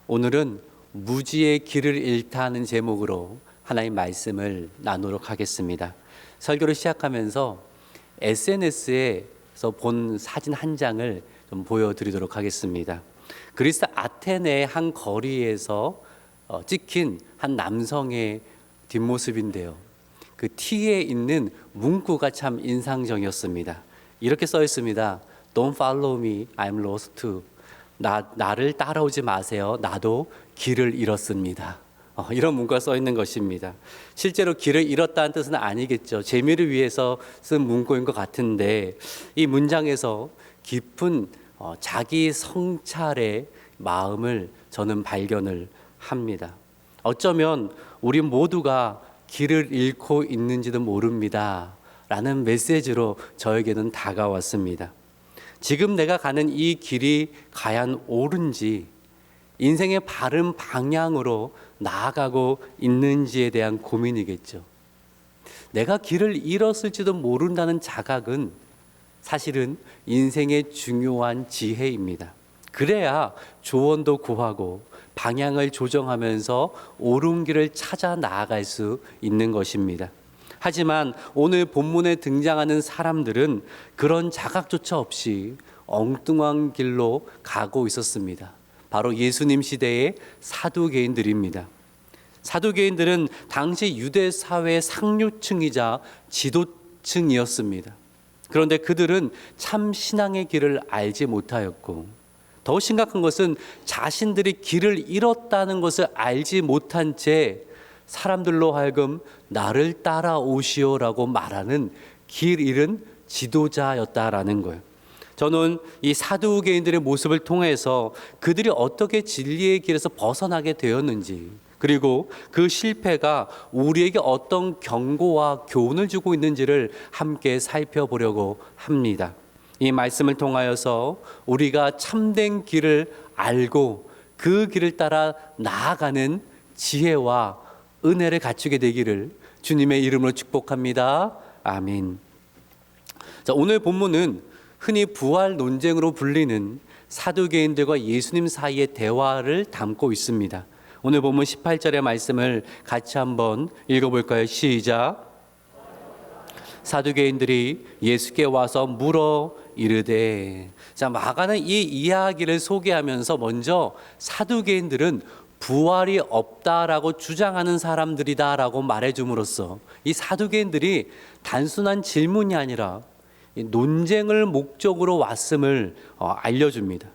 오늘은 무지의 길을 잃다는 제목으로 하나님 말씀을 나누도록 하겠습니다. 설교를 시작하면서 SNS에서 본 사진 한 장을 좀 보여드리도록 하겠습니다. 그리스 아테네의 한 거리에서 찍힌 한 남성의 뒷모습인데요. 그 티에 있는 문구가 참 인상적이었습니다. 이렇게 써 있습니다. Don't follow me, I'm lost too. 나를 따라오지 마세요. 나도 길을 잃었습니다. 이런 문구가 써 있는 것입니다. 실제로 길을 잃었다는 뜻은 아니겠죠. 재미를 위해서 쓴 문구인 것 같은데 이 문장에서 깊은 자기 성찰의 마음을 저는 발견을 합니다. 어쩌면 우리 모두가 길을 잃고 있는지도 모릅니다. 라는 메시지로 저에게는 다가왔습니다. 지금 내가 가는 이 길이 과연 옳은지, 인생의 바른 방향으로 나아가고 있는지에 대한 고민이겠죠. 내가 길을 잃었을지도 모른다는 자각은 사실은 인생의 중요한 지혜입니다. 그래야 조언도 구하고 방향을 조정하면서 옳은 길을 찾아 나아갈 수 있는 것입니다. 하지만 오늘 본문에 등장하는 사람들은 그런 자각조차 없이 엉뚱한 길로 가고 있었습니다. 바로 예수님 시대의 사두개인들입니다. 사두개인들은 당시 유대 사회의 상류층이자 지도층이었습니다. 그런데 그들은 참 신앙의 길을 알지 못하였고, 더 심각한 것은 자신들이 길을 잃었다는 것을 알지 못한 채 사람들로 하여금 나를 따라오시오라고 말하는 길 잃은 지도자였다라는 거예요. 저는 이 사두개인들의 모습을 통해서 그들이 어떻게 진리의 길에서 벗어나게 되었는지, 그리고 그 실패가 우리에게 어떤 경고와 교훈을 주고 있는지를 함께 살펴보려고 합니다. 이 말씀을 통하여서 우리가 참된 길을 알고 그 길을 따라 나아가는 지혜와 은혜를 갖추게 되기를 주님의 이름으로 축복합니다. 아멘. 자, 오늘 본문은 흔히 부활 논쟁으로 불리는 사두개인들과 예수님 사이의 대화를 담고 있습니다. 오늘 본문 18절의 말씀을 같이 한번 읽어볼까요? 시작. 사두개인들이 예수께 와서 물어 이르되. 자, 마가는 이 이야기를 소개하면서 먼저 사두개인들은 부활이 없다라고 주장하는 사람들이다라고 말해줌으로써 이 사두개인들이 단순한 질문이 아니라 논쟁을 목적으로 왔음을 알려줍니다.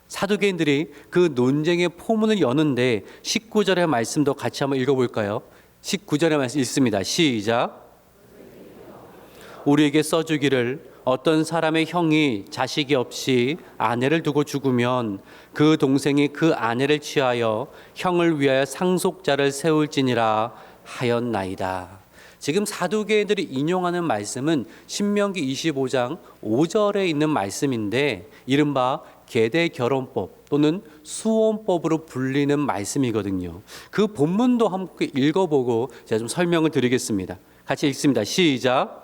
사두개인들이 그 논쟁의 포문을 여는데 19절의 말씀도 같이 한번 읽어볼까요? 19절의 말씀 읽습니다. 시작. 우리에게 써주기를 어떤 사람의 형이 자식이 없이 아내를 두고 죽으면 그 동생이 그 아내를 취하여 형을 위하여 상속자를 세울지니라 하였나이다. 지금 사두개인들이 인용하는 말씀은 신명기 25장 5절에 있는 말씀인데 이른바 계대결혼법 또는 수혼법으로 불리는 말씀이거든요. 그 본문도 함께 읽어보고 제가 좀 설명을 드리겠습니다. 같이 읽습니다. 시작.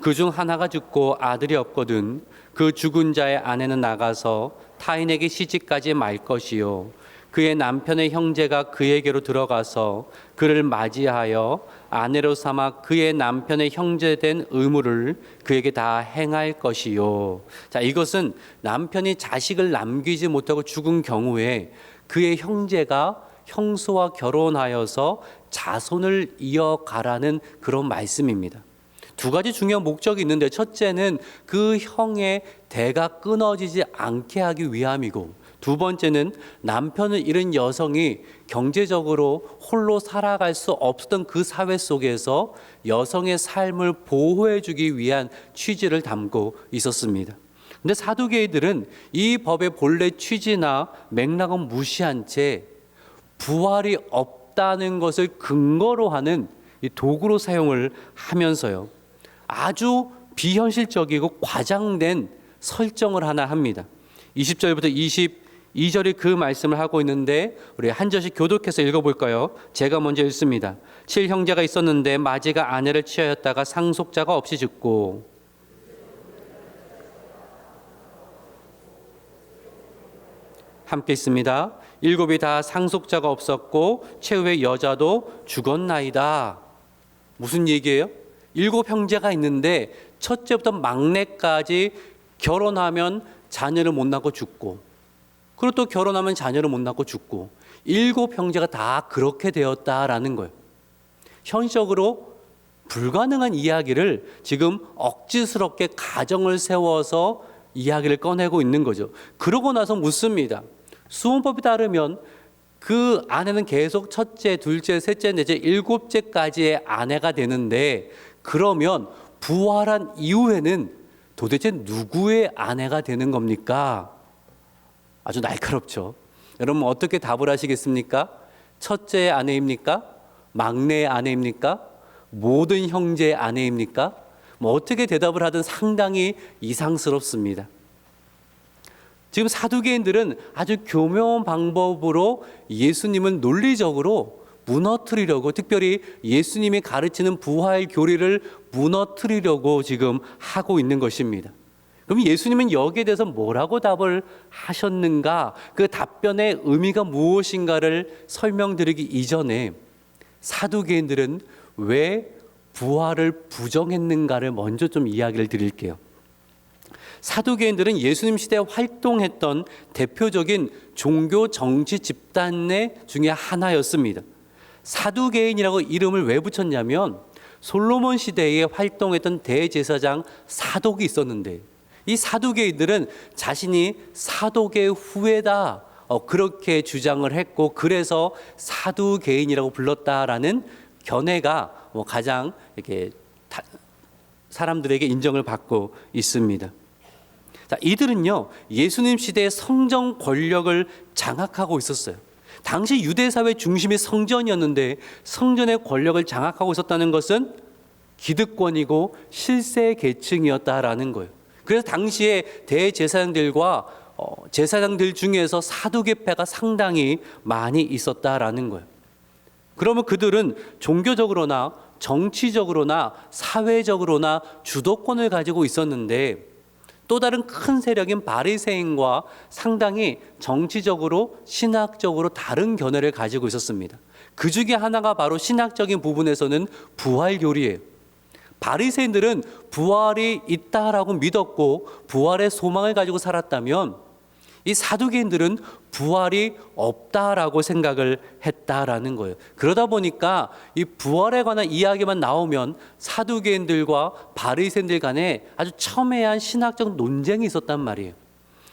그중 하나가 죽고 아들이 없거든 그 죽은 자의 아내는 나가서 타인에게 시집가지 말 것이요 그의 남편의 형제가 그에게로 들어가서 그를 맞이하여 아내로 삼아 그의 남편의 형제된 의무를 그에게 다 행할 것이요. 자, 이것은 남편이 자식을 남기지 못하고 죽은 경우에 그의 형제가 형수와 결혼하여서 자손을 이어가라는 그런 말씀입니다. 두 가지 중요한 목적이 있는데 첫째는 그 형의 대가 끊어지지 않게 하기 위함이고 두 번째는 남편을 잃은 여성이 경제적으로 홀로 살아갈 수 없었던 그 사회 속에서 여성의 삶을 보호해 주기 위한 취지를 담고 있었습니다. 근데 사두개인들은 이 법의 본래 취지나 맥락은 무시한 채 부활이 없다는 것을 근거로 하는 이 도구로 사용을 하면서요. 아주 비현실적이고 과장된 설정을 하나 합니다. 20절부터 22절이 그 말씀을 하고 있는데 우리 한 절씩 교독해서 읽어볼까요? 제가 먼저 읽습니다. 7형제가 있었는데 마지가 아내를 취하였다가 상속자가 없이 죽고 함께 있습니다. 일곱이 다 상속자가 없었고 최후의 여자도 죽었나이다. 무슨 얘기예요? 일곱 형제가 있는데 첫째부터 막내까지 결혼하면 자녀를 못 낳고 죽고, 그리고 또 결혼하면 자녀를 못 낳고 죽고, 일곱 형제가 다 그렇게 되었다라는 거예요. 현실적으로 불가능한 이야기를 지금 억지스럽게 가정을 세워서 이야기를 꺼내고 있는 거죠. 그러고 나서 묻습니다. 수원법에 따르면 그 아내는 계속 첫째, 둘째, 셋째, 넷째, 일곱째까지의 아내가 되는데, 그러면 부활한 이후에는 도대체 누구의 아내가 되는 겁니까? 아주 날카롭죠. 여러분 어떻게 답을 하시겠습니까? 첫째의 아내입니까? 막내의 아내입니까? 모든 형제의 아내입니까? 어떻게 대답을 하든 상당히 이상스럽습니다. 지금 사두개인들은 아주 교묘한 방법으로 예수님을 논리적으로 무너뜨리려고, 특별히 예수님이 가르치는 부활 교리를 무너뜨리려고 지금 하고 있는 것입니다. 그럼 예수님은 여기에 대해서 뭐라고 답을 하셨는가? 그 답변의 의미가 무엇인가를 설명드리기 이전에 사두개인들은 왜 부활을 부정했는가를 먼저 좀 이야기를 드릴게요. 사두개인들은 예수님 시대에 활동했던 대표적인 종교 정치 집단의 중에 하나였습니다. 사두개인이라고 이름을 왜 붙였냐면 솔로몬 시대에 활동했던 대제사장 사독이 있었는데, 이 사두개인들은 자신이 사독의 후예다 그렇게 주장을 했고, 그래서 사두개인이라고 불렀다라는 견해가 가장 이렇게 사람들에게 인정을 받고 있습니다. 자, 이들은요 예수님 시대의 성전 권력을 장악하고 있었어요. 당시 유대 사회 중심이 성전이었는데, 성전의 권력을 장악하고 있었다는 것은 기득권이고 실세 계층이었다라는 거예요. 그래서 당시에 대제사장들과 제사장들 중에서 사두개파가 상당히 많이 있었다라는 거예요. 그러면 그들은 종교적으로나 정치적으로나 사회적으로나 주도권을 가지고 있었는데, 또 다른 큰 세력인 바리새인과 상당히 정치적으로 신학적으로 다른 견해를 가지고 있었습니다. 그 중에 하나가 바로 신학적인 부분에서는 부활 교리예요. 바리새인들은 부활이 있다라고 믿었고 부활의 소망을 가지고 살았다면, 이 사두개인들은 부활이 없다라고 생각을 했다라는 거예요. 그러다 보니까 이 부활에 관한 이야기만 나오면 사두개인들과 바리새인들 간에 아주 첨예한 신학적 논쟁이 있었단 말이에요.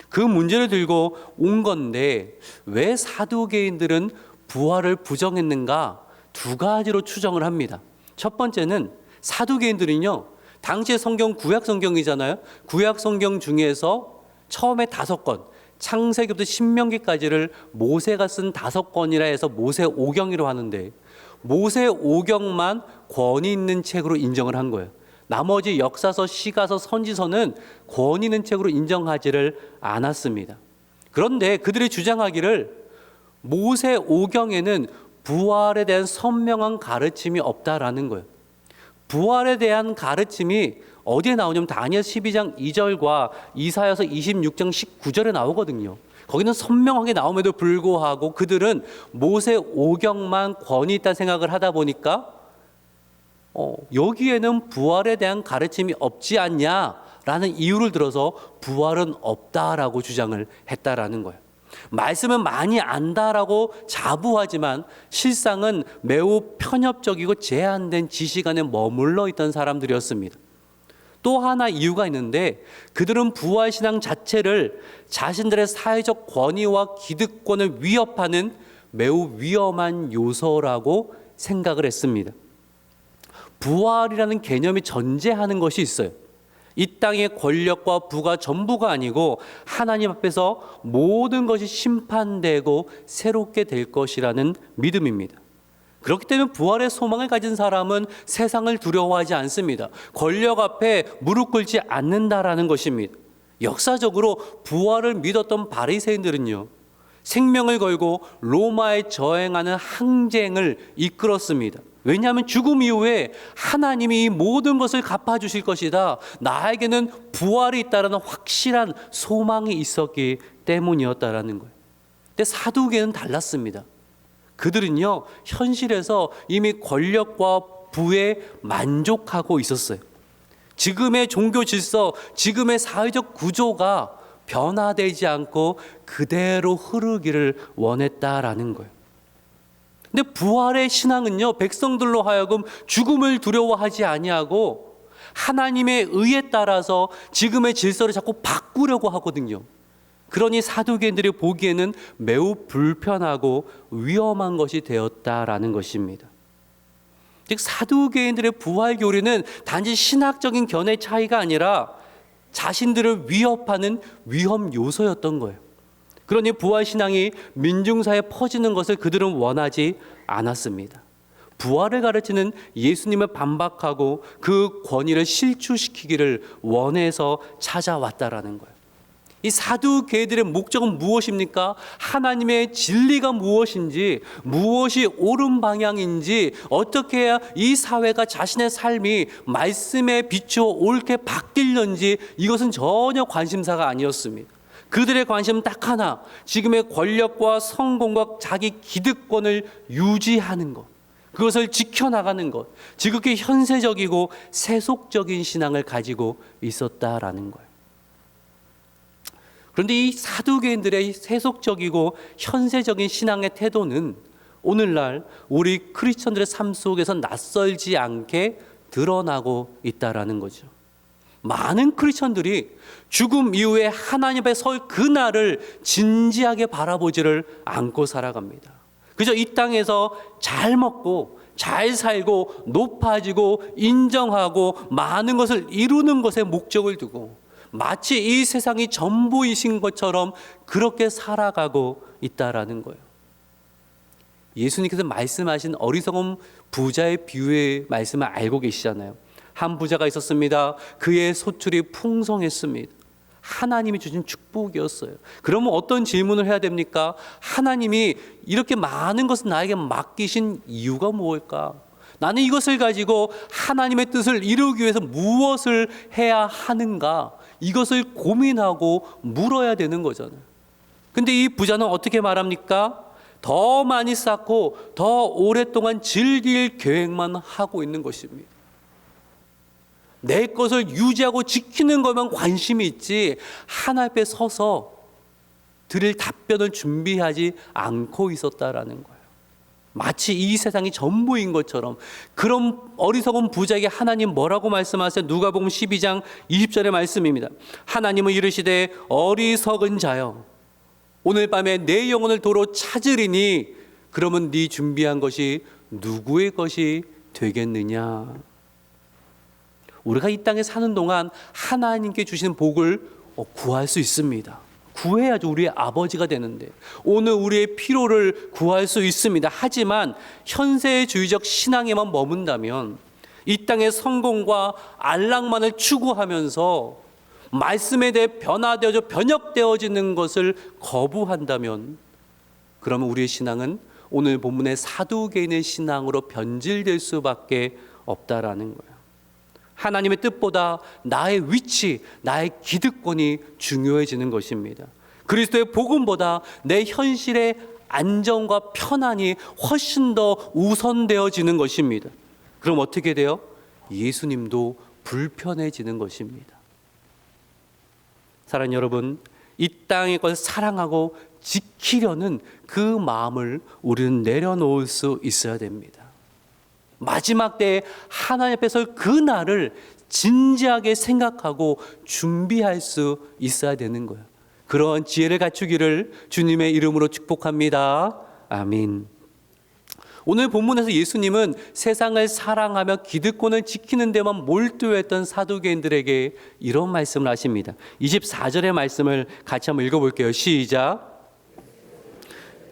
그 문제를 들고 온 건데, 왜 사두개인들은 부활을 부정했는가? 두 가지로 추정을 합니다. 첫 번째는 사두개인들은요 당시의 성경 구약 성경이잖아요. 구약 성경 중에서 처음에 5권, 창세기부터 신명기까지를 모세가 쓴 5권이라 해서 모세오경이라고 하는데, 모세오경만 권위 있는 책으로 인정을 한 거예요. 나머지 역사서, 시가서, 선지서는 권위 있는 책으로 인정하지를 않았습니다. 그런데 그들이 주장하기를 모세오경에는 부활에 대한 선명한 가르침이 없다라는 거예요. 부활에 대한 가르침이 어디에 나오냐면 다니엘 12장 2절과 이사야서 26장 19절에 나오거든요. 거기는 선명하게 나옴에도 불구하고 그들은 모세오경만 권위 있다 생각을 하다 보니까 여기에는 부활에 대한 가르침이 없지 않냐라는 이유를 들어서 부활은 없다라고 주장을 했다라는 거예요. 말씀은 많이 안다라고 자부하지만 실상은 매우 편협적이고 제한된 지식 안에 머물러 있던 사람들이었습니다. 또 하나 이유가 있는데, 그들은 부활신앙 자체를 자신들의 사회적 권위와 기득권을 위협하는 매우 위험한 요소라고 생각을 했습니다. 부활이라는 개념이 전제하는 것이 있어요. 이 땅의 권력과 부가 전부가 아니고 하나님 앞에서 모든 것이 심판되고 새롭게 될 것이라는 믿음입니다. 그렇기 때문에 부활의 소망을 가진 사람은 세상을 두려워하지 않습니다. 권력 앞에 무릎 꿇지 않는다라는 것입니다. 역사적으로 부활을 믿었던 바리새인들은요 생명을 걸고 로마에 저행하는 항쟁을 이끌었습니다. 왜냐하면 죽음 이후에 하나님이 이 모든 것을 갚아주실 것이다, 나에게는 부활이 있다라는 확실한 소망이 있었기 때문이었다라는 거예요. 근데 사두개는 달랐습니다. 그들은요, 현실에서 이미 권력과 부에 만족하고 있었어요. 지금의 종교 질서, 지금의 사회적 구조가 변화되지 않고 그대로 흐르기를 원했다라는 거예요. 근데 부활의 신앙은요, 백성들로 하여금 죽음을 두려워하지 아니하고 하나님의 의에 따라서 지금의 질서를 자꾸 바꾸려고 하거든요. 그러니 사두개인들이 보기에는 매우 불편하고 위험한 것이 되었다라는 것입니다. 즉 사두개인들의 부활 교리는 단지 신학적인 견해 차이가 아니라 자신들을 위협하는 위험 요소였던 거예요. 그러니 부활 신앙이 민중사에 퍼지는 것을 그들은 원하지 않았습니다. 부활을 가르치는 예수님을 반박하고 그 권위를 실추시키기를 원해서 찾아왔다라는 거예요. 이 사두개들의 목적은 무엇입니까? 하나님의 진리가 무엇인지, 무엇이 옳은 방향인지, 어떻게 해야 이 사회가 자신의 삶이 말씀에 비추어 옳게 바뀌는지, 이것은 전혀 관심사가 아니었습니다. 그들의 관심은 딱 하나, 지금의 권력과 성공과 자기 기득권을 유지하는 것, 그것을 지켜나가는 것, 지극히 현세적이고 세속적인 신앙을 가지고 있었다라는 거예요. 그런데 이 사두개인들의 세속적이고 현세적인 신앙의 태도는 오늘날 우리 크리스천들의 삶 속에서 낯설지 않게 드러나고 있다라는 거죠. 많은 크리스천들이 죽음 이후에 하나님 앞에 설 그날을 진지하게 바라보지를 않고 살아갑니다. 그저 이 땅에서 잘 먹고 잘 살고 높아지고 인정하고 많은 것을 이루는 것에 목적을 두고 마치 이 세상이 전부이신 것처럼 그렇게 살아가고 있다라는 거예요. 예수님께서 말씀하신 어리석은 부자의 비유의 말씀을 알고 계시잖아요. 한 부자가 있었습니다. 그의 소출이 풍성했습니다. 하나님이 주신 축복이었어요. 그러면 어떤 질문을 해야 됩니까? 하나님이 이렇게 많은 것을 나에게 맡기신 이유가 무엇일까? 나는 이것을 가지고 하나님의 뜻을 이루기 위해서 무엇을 해야 하는가? 이것을 고민하고 물어야 되는 거잖아요. 근데 이 부자는 어떻게 말합니까? 더 많이 쌓고 더 오랫동안 즐길 계획만 하고 있는 것입니다. 내 것을 유지하고 지키는 것만 관심이 있지 하나님 앞에 서서 드릴 답변을 준비하지 않고 있었다라는 거예요. 마치 이 세상이 전부인 것처럼. 그런 어리석은 부자에게 하나님 뭐라고 말씀하세요? 누가복음 12장 20절의 말씀입니다. 하나님은 이르시되 어리석은 자여 오늘 밤에 내 영혼을 도로 찾으리니 그러면 네 준비한 것이 누구의 것이 되겠느냐. 우리가 이 땅에 사는 동안 하나님께 주시는 복을 구할 수 있습니다. 구해야죠. 우리의 아버지가 되는데. 오늘 우리의 필요를 구할 수 있습니다. 하지만 현세주의적 신앙에만 머문다면 이 땅의 성공과 안락만을 추구하면서 말씀에 대해 변화되어져 변혁되어지는 것을 거부한다면 그러면 우리의 신앙은 오늘 본문의 사두개인의 신앙으로 변질될 수밖에 없다라는 거예요. 하나님의 뜻보다 나의 위치, 나의 기득권이 중요해지는 것입니다. 그리스도의 복음보다 내 현실의 안정과 편안이 훨씬 더 우선되어지는 것입니다. 그럼 어떻게 돼요? 예수님도 불편해지는 것입니다. 사랑하는 여러분, 이 땅의 것을 사랑하고 지키려는 그 마음을 우리는 내려놓을 수 있어야 됩니다. 마지막 때에 하나님 앞에 설 그날을 진지하게 생각하고 준비할 수 있어야 되는 거예요. 그런 지혜를 갖추기를 주님의 이름으로 축복합니다. 아멘. 오늘 본문에서 예수님은 세상을 사랑하며 기득권을 지키는 데만 몰두했던 사두개인들에게 이런 말씀을 하십니다. 24절의 말씀을 같이 한번 읽어볼게요. 시작.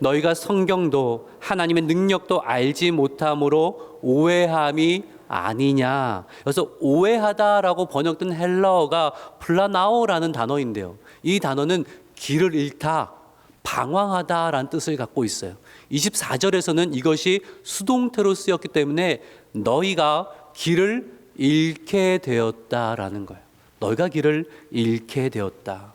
너희가 성경도 하나님의 능력도 알지 못함으로 오해함이 아니냐. 그래서 오해하다라고 번역된 헬라어가 플라나오라는 단어인데요. 이 단어는 길을 잃다, 방황하다라는 뜻을 갖고 있어요. 24절에서는 이것이 수동태로 쓰였기 때문에 너희가 길을 잃게 되었다라는 거예요. 너희가 길을 잃게 되었다.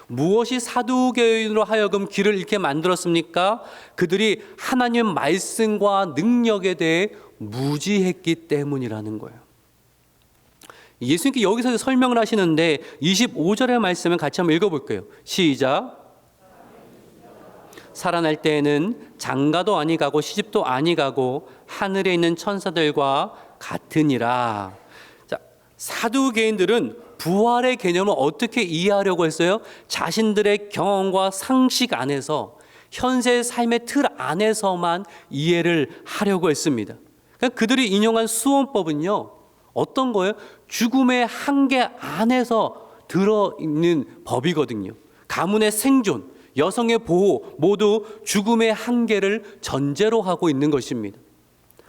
무엇이 사두개인으로 하여금 길을 잃게 만들었습니까? 그들이 하나님의 말씀과 능력에 대해 무지했기 때문이라는 거예요. 예수님께 여기서 설명을 하시는데 25절의 말씀을 같이 한번 읽어볼게요. 시작. 살아날 때에는 장가도 아니가고 시집도 아니가고 하늘에 있는 천사들과 같으니라. 자, 사두개인들은 부활의 개념을 어떻게 이해하려고 했어요? 자신들의 경험과 상식 안에서, 현재의 삶의 틀 안에서만 이해를 하려고 했습니다. 그러니까 그들이 인용한 수원법은요, 어떤 거예요? 죽음의 한계 안에서 들어있는 법이거든요. 가문의 생존, 여성의 보호 모두 죽음의 한계를 전제로 하고 있는 것입니다.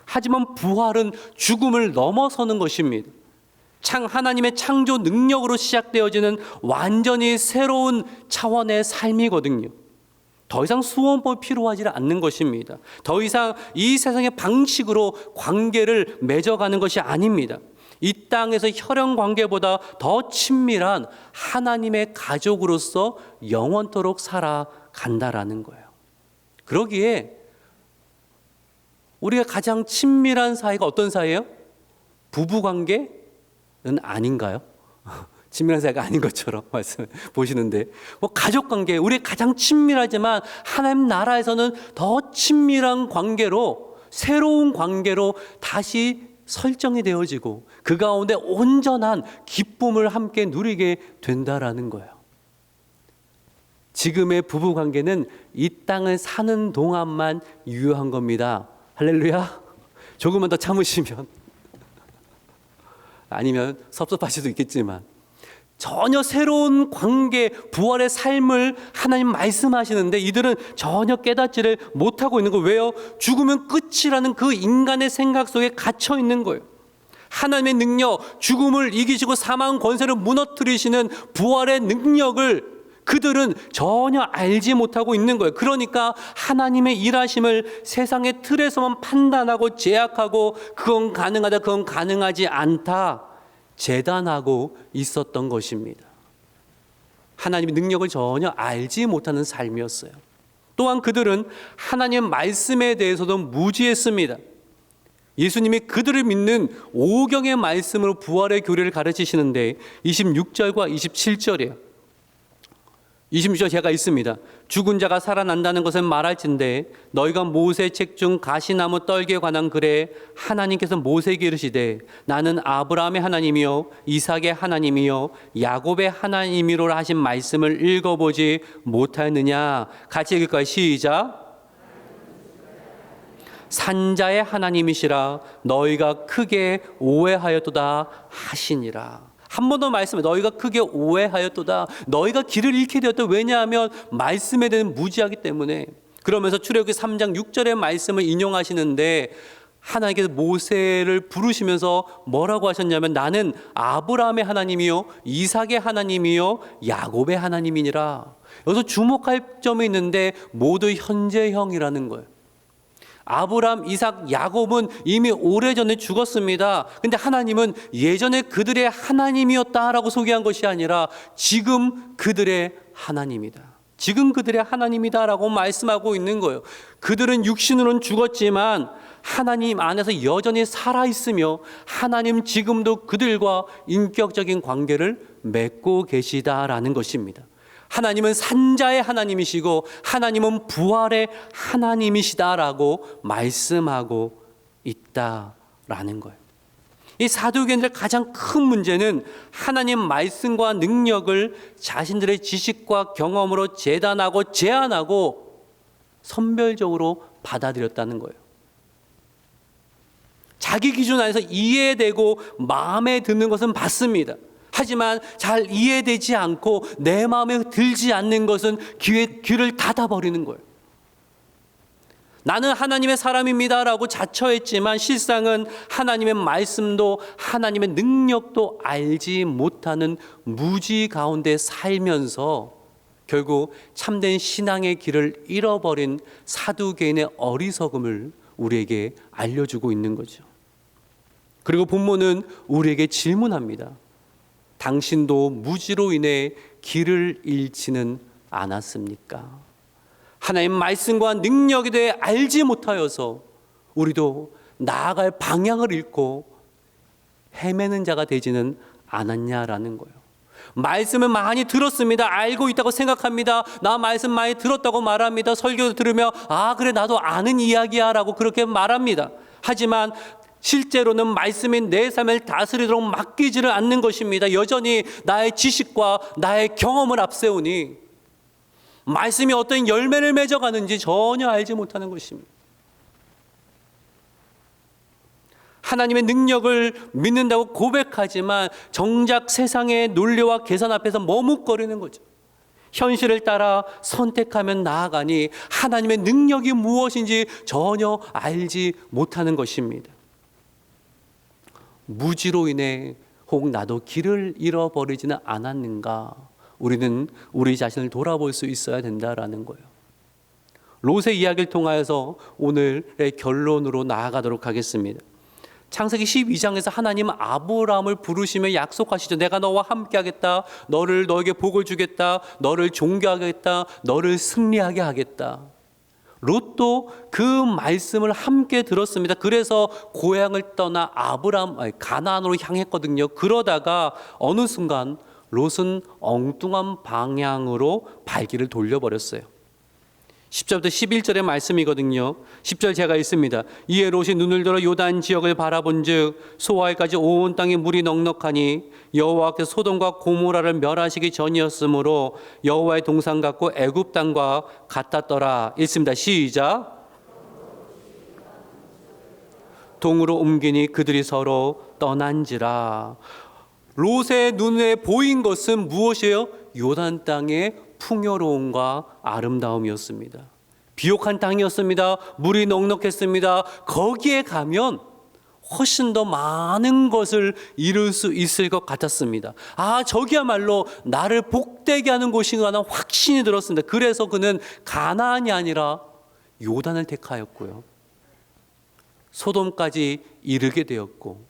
하지만 부활은 죽음을 넘어서는 것입니다. 하나님의 창조 능력으로 시작되어지는 완전히 새로운 차원의 삶이거든요. 더 이상 수원법이 필요하지 않는 것입니다. 더 이상 이 세상의 방식으로 관계를 맺어가는 것이 아닙니다. 이 땅에서 혈연 관계보다 더 친밀한 하나님의 가족으로서 영원토록 살아간다라는 거예요. 그러기에 우리가 가장 친밀한 사이가 어떤 사이예요? 부부관계는 아닌가요? 친밀한 사이가 아닌 것처럼 말씀 보시는데, 가족관계, 우리 가장 친밀하지만 하나님 나라에서는 더 친밀한 관계로, 새로운 관계로 다시 설정이 되어지고 그 가운데 온전한 기쁨을 함께 누리게 된다라는 거예요. 지금의 부부관계는 이 땅을 사는 동안만 유효한 겁니다. 할렐루야. 조금만 더 참으시면, 아니면 섭섭할 수도 있겠지만, 전혀 새로운 관계, 부활의 삶을 하나님 말씀하시는데 이들은 전혀 깨닫지를 못하고 있는 거예요. 왜요? 죽으면 끝이라는 그 인간의 생각 속에 갇혀 있는 거예요. 하나님의 능력, 죽음을 이기시고 사망 권세를 무너뜨리시는 부활의 능력을 그들은 전혀 알지 못하고 있는 거예요. 그러니까 하나님의 일하심을 세상의 틀에서만 판단하고 제약하고 그건 가능하다, 그건 가능하지 않다 재단하고 있었던 것입니다. 하나님의 능력을 전혀 알지 못하는 삶이었어요. 또한 그들은 하나님의 말씀에 대해서도 무지했습니다. 예수님이 그들을 믿는 오경의 말씀으로 부활의 교리를 가르치시는데 26절과 27절이에요. 26절 제가 있습니다. 죽은 자가 살아난다는 것은 말할진대 너희가 모세 책 중 가시나무 떨기에 관한 글에 하나님께서 모세에게 이르시되 나는 아브라함의 하나님이요 이삭의 하나님이요 야곱의 하나님이로라 하신 말씀을 읽어보지 못하였느냐. 같이 읽을까요? 시작. 산자의 하나님이시라 너희가 크게 오해하였도다 하시니라. 한 번 더 말씀해. 너희가 크게 오해하였도다. 너희가 길을 잃게 되었다. 왜냐하면 말씀에 대한 무지하기 때문에. 그러면서 출애굽기 3장 6절의 말씀을 인용하시는데 하나님께서 모세를 부르시면서 뭐라고 하셨냐면 나는 아브라함의 하나님이요 이삭의 하나님이요 야곱의 하나님이니라. 여기서 주목할 점이 있는데 모두 현재형이라는 거예요. 아브라함, 이삭, 야곱은 이미 오래전에 죽었습니다. 근데 하나님은 예전에 그들의 하나님이었다라고 소개한 것이 아니라 지금 그들의 하나님이다. 지금 그들의 하나님이다라고 말씀하고 있는 거예요. 그들은 육신으로는 죽었지만 하나님 안에서 여전히 살아있으며 하나님 지금도 그들과 인격적인 관계를 맺고 계시다라는 것입니다. 하나님은 산자의 하나님이시고 하나님은 부활의 하나님이시다라고 말씀하고 있다라는 거예요. 이 사두개인들의 가장 큰 문제는 하나님 말씀과 능력을 자신들의 지식과 경험으로 재단하고 제한하고 선별적으로 받아들였다는 거예요. 자기 기준 안에서 이해되고 마음에 드는 것은 맞습니다. 하지만 잘 이해되지 않고 내 마음에 들지 않는 것은 귀를 닫아버리는 거예요. 나는 하나님의 사람입니다라고 자처했지만 실상은 하나님의 말씀도 하나님의 능력도 알지 못하는 무지 가운데 살면서 결국 참된 신앙의 길을 잃어버린 사두개인의 어리석음을 우리에게 알려주고 있는 거죠. 그리고 본문은 우리에게 질문합니다. 당신도 무지로 인해 길을 잃지는 않았습니까? 하나님 말씀과 능력에 대해 알지 못하여서 우리도 나아갈 방향을 잃고 헤매는 자가 되지는 않았냐라는 거예요. 말씀을 많이 들었습니다. 알고 있다고 생각합니다. 나 말씀 많이 들었다고 말합니다. 설교 들으며 그래 나도 아는 이야기야 라고 그렇게 말합니다. 하지만 실제로는 말씀이 내 삶을 다스리도록 맡기지를 않는 것입니다. 여전히 나의 지식과 나의 경험을 앞세우니 말씀이 어떤 열매를 맺어가는지 전혀 알지 못하는 것입니다. 하나님의 능력을 믿는다고 고백하지만 정작 세상의 논리와 계산 앞에서 머뭇거리는 거죠. 현실을 따라 선택하면 나아가니 하나님의 능력이 무엇인지 전혀 알지 못하는 것입니다. 무지로 인해 혹 나도 길을 잃어버리지는 않았는가? 우리는 우리 자신을 돌아볼 수 있어야 된다라는 거예요. 롯의 이야기를 통하여서 오늘의 결론으로 나아가도록 하겠습니다. 창세기 12장에서 하나님은 아브라함을 부르시며 약속하시죠. 내가 너와 함께 하겠다. 너에게 복을 주겠다. 너를 존귀하겠다. 너를 승리하게 하겠다. 롯도 그 말씀을 함께 들었습니다. 그래서 고향을 떠나 가나안으로 향했거든요. 그러다가 어느 순간 롯은 엉뚱한 방향으로 발길을 돌려버렸어요. 10절부터 11절의 말씀이거든요. 10절 제가 읽습니다. 이에 롯이 눈을 들어 요단 지역을 바라본즉 소아에까지 온 땅에 물이 넉넉하니 여호와께서 소돔과 고모라를 멸하시기 전이었으므로 여호와의 동산 같고 애굽 땅과 같았더라. 읽습니다. 시작. 동으로 옮기니 그들이 서로 떠난지라. 롯의 눈에 보인 것은 무엇이에요? 요단 땅의 풍요로움과 아름다움이었습니다. 비옥한 땅이었습니다. 물이 넉넉했습니다. 거기에 가면 훨씬 더 많은 것을 이룰 수 있을 것 같았습니다. 저기야말로 나를 복되게 하는 곳인가 하는 확신이 들었습니다. 그래서 그는 가나안이 아니라 요단을 택하였고요. 소돔까지 이르게 되었고,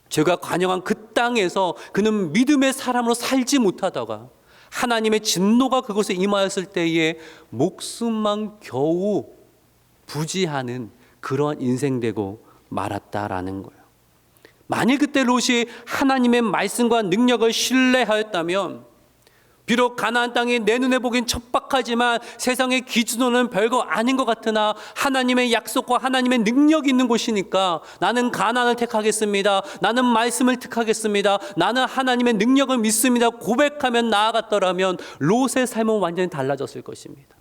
죄가 관영한 그 땅에서 그는 믿음의 사람으로 살지 못하다가 하나님의 진노가 그곳에 임하였을 때에 목숨만 겨우 부지하는 그러한 인생 되고 말았다라는 거예요. 만일 그때 롯이 하나님의 말씀과 능력을 신뢰하였다면 비록 가나안 땅이 내 눈에 보기엔 척박하지만 세상의 기준으로는 별거 아닌 것 같으나 하나님의 약속과 하나님의 능력이 있는 곳이니까 나는 가나안을 택하겠습니다. 나는 말씀을 택하겠습니다. 나는 하나님의 능력을 믿습니다. 고백하면 나아갔더라면 롯의 삶은 완전히 달라졌을 것입니다.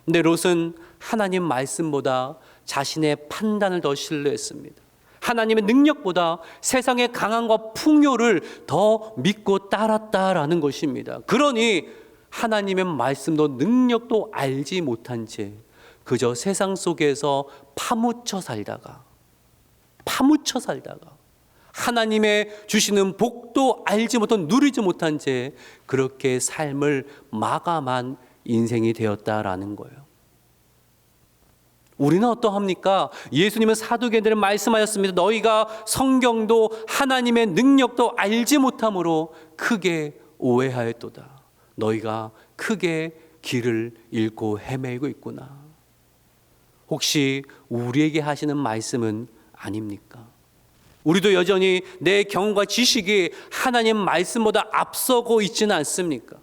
근데 롯은 하나님 말씀보다 자신의 판단을 더 신뢰했습니다. 하나님의 능력보다 세상의 강함과 풍요를 더 믿고 따랐다라는 것입니다. 그러니 하나님의 말씀도 능력도 알지 못한 채 그저 세상 속에서 파묻혀 살다가 하나님의 주시는 복도 알지 못한 누리지 못한 채 그렇게 삶을 마감한 인생이 되었다라는 거예요. 우리는 어떠합니까? 예수님은 사두개인들을 말씀하셨습니다. 너희가 성경도 하나님의 능력도 알지 못함으로 크게 오해하였도다. 너희가 크게 길을 잃고 헤매고 있구나. 혹시 우리에게 하시는 말씀은 아닙니까? 우리도 여전히 내 경험과 지식이 하나님 말씀보다 앞서고 있지는 않습니까?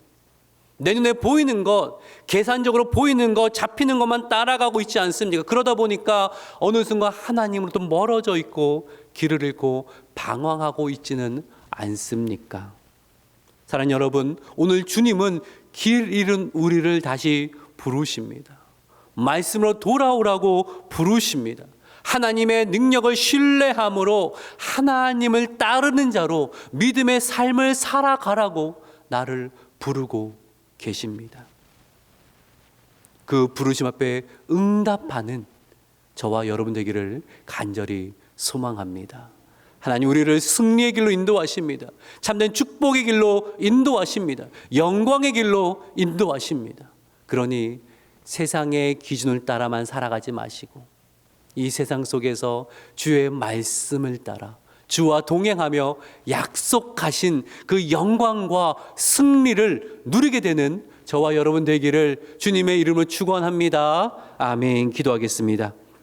내 눈에 보이는 것, 계산적으로 보이는 것, 잡히는 것만 따라가고 있지 않습니까? 그러다 보니까 어느 순간 하나님으로부터 멀어져 있고 길을 잃고 방황하고 있지는 않습니까? 사랑하는 여러분, 오늘 주님은 길 잃은 우리를 다시 부르십니다. 말씀으로 돌아오라고 부르십니다. 하나님의 능력을 신뢰함으로 하나님을 따르는 자로 믿음의 삶을 살아가라고 나를 부르고 계십니다. 그 부르심 앞에 응답하는 저와 여러분 되기를 간절히 소망합니다. 하나님 우리를 승리의 길로 인도하십니다. 참된 축복의 길로 인도하십니다. 영광의 길로 인도하십니다. 그러니 세상의 기준을 따라만 살아가지 마시고 이 세상 속에서 주의 말씀을 따라 주와 동행하며 약속하신 그 영광과 승리를 누리게 되는 저와 여러분 되기를 주님의 이름으로 축원합니다. 아멘. 기도하겠습니다.